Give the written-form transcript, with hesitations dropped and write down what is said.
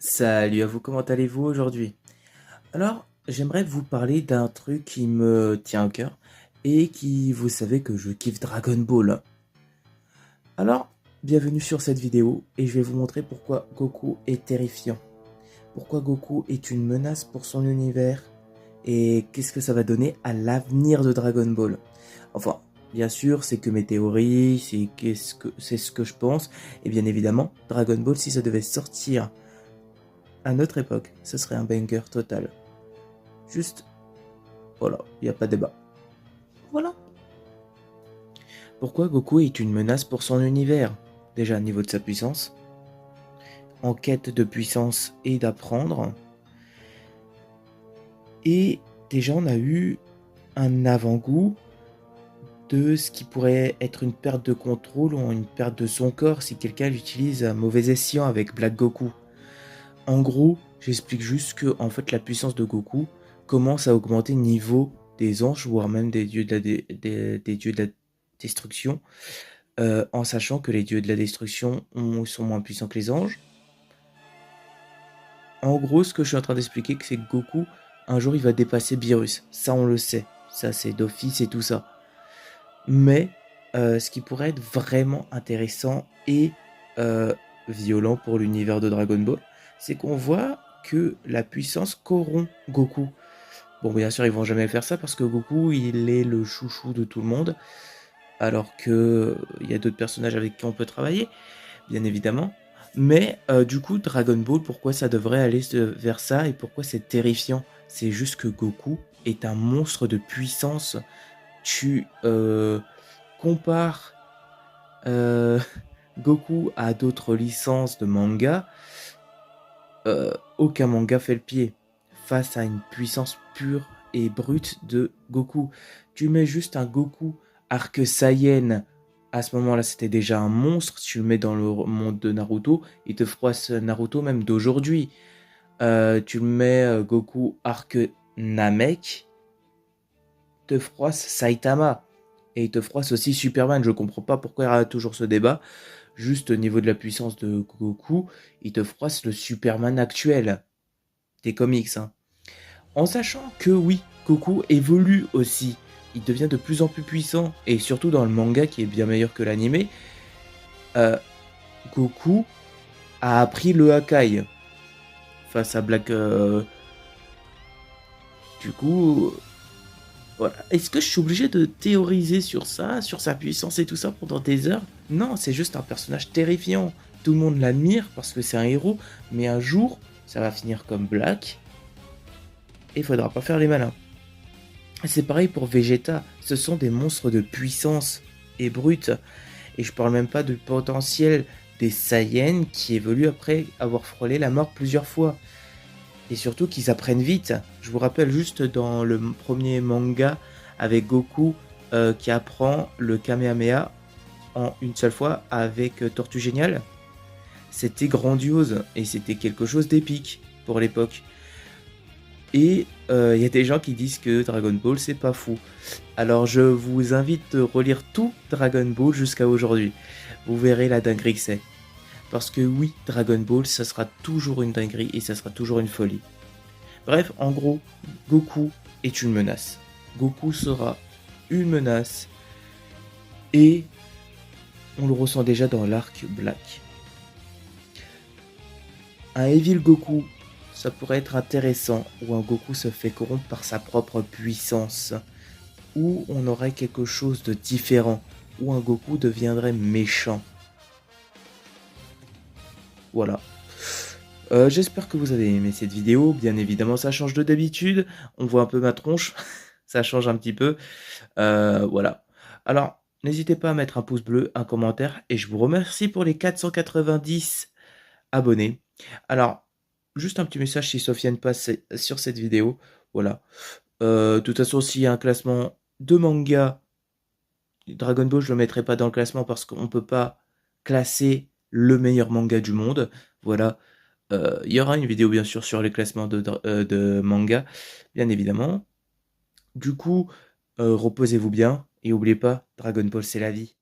Salut à vous, comment allez-vous aujourd'hui? Alors, j'aimerais vous parler d'un truc qui me tient au cœur et qui, vous savez que je kiffe Dragon Ball. Alors, bienvenue sur cette vidéo et je vais vous montrer pourquoi Goku est terrifiant. Pourquoi Goku est une menace pour son univers et qu'est-ce que ça va donner à l'avenir de Dragon Ball. Enfin, bien sûr, c'est que mes théories, c'est ce que je pense et bien évidemment, Dragon Ball, si ça devait sortir à notre époque, ce serait un banger total. Juste, voilà, il n'y a pas de débat. Voilà. Pourquoi Goku est une menace pour son univers? Déjà, au niveau de sa puissance, en quête de puissance et d'apprendre. Et déjà, on a eu un avant-goût de ce qui pourrait être une perte de contrôle ou une perte de son corps si quelqu'un l'utilise à mauvais escient avec Black Goku. En gros, j'explique juste que en fait, la puissance de Goku commence à augmenter niveau des anges, voire même des dieux de des dieux de la destruction, en sachant que les dieux de la destruction sont moins puissants que les anges. En gros, ce que je suis en train d'expliquer, c'est que Goku, un jour, il va dépasser Beerus. Ça, on le sait. Ça, c'est d'office et tout ça. Mais ce qui pourrait être vraiment intéressant et violent pour l'univers de Dragon Ball, c'est qu'on voit que la puissance corrompt Goku. Bon, bien sûr, ils vont jamais faire ça parce que Goku, il est le chouchou de tout le monde, alors que il y a d'autres personnages avec qui on peut travailler, bien évidemment. Mais du coup, Dragon Ball, pourquoi ça devrait aller vers ça et pourquoi c'est terrifiant? C'est juste que Goku est un monstre de puissance. Tu compares euh, Goku à d'autres licences de manga, aucun manga fait le pied face à une puissance pure et brute de Goku. Tu mets juste un Goku arc Saiyan, à ce moment-là c'était déjà un monstre, tu le mets dans le monde de Naruto, il te froisse Naruto même d'aujourd'hui. Tu le mets Goku arc Namek, te froisse Saitama. Et il te froisse aussi Superman. Je comprends pas pourquoi il y a toujours ce débat. Juste au niveau de la puissance de Goku, il te froisse le Superman actuel des comics, hein. En sachant que oui, Goku évolue aussi. Il devient de plus en plus puissant. Et surtout dans le manga qui est bien meilleur que l'animé, euh, Goku a appris le Hakai face à Black. Du coup, voilà. Est-ce que je suis obligé de théoriser sur ça, sur sa puissance et tout ça pendant des heures? Non, c'est juste un personnage terrifiant. Tout le monde l'admire parce que c'est un héros, mais un jour, ça va finir comme Black et il faudra pas faire les malins. C'est pareil pour Vegeta, ce sont des monstres de puissance et brutes. Et je parle même pas du potentiel des Saiyans qui évoluent après avoir frôlé la mort plusieurs fois. Et surtout qu'ils apprennent vite. Je vous rappelle juste dans le premier manga avec Goku qui apprend le Kamehameha en une seule fois avec Tortue Géniale. C'était grandiose et c'était quelque chose d'épique pour l'époque. Et il y a des gens qui disent que Dragon Ball c'est pas fou. Alors je vous invite à relire tout Dragon Ball jusqu'à aujourd'hui. Vous verrez la dinguerie que c'est. Parce que oui, Dragon Ball, ça sera toujours une dinguerie et ça sera toujours une folie. Bref, en gros, Goku est une menace. Goku sera une menace et on le ressent déjà dans l'arc Black. Un Evil Goku, ça pourrait être intéressant, où un Goku se fait corrompre par sa propre puissance, où on aurait quelque chose de différent, où un Goku deviendrait méchant. Voilà. J'espère que vous avez aimé cette vidéo. Bien évidemment, ça change de d'habitude. On voit un peu ma tronche. Ça change un petit peu. Voilà. Alors, n'hésitez pas à mettre un pouce bleu, un commentaire. Et je vous remercie pour les 490 abonnés. Alors, juste un petit message si Sofiane passe sur cette vidéo. Voilà. De toute façon, s'il y a un classement de manga, Dragon Ball, je le mettrai pas dans le classement parce qu'on peut pas classer le meilleur manga du monde. Voilà. Il y aura une vidéo bien sûr sur les classements de manga, bien évidemment. Du coup, reposez-vous bien et n'oubliez pas, Dragon Ball c'est la vie.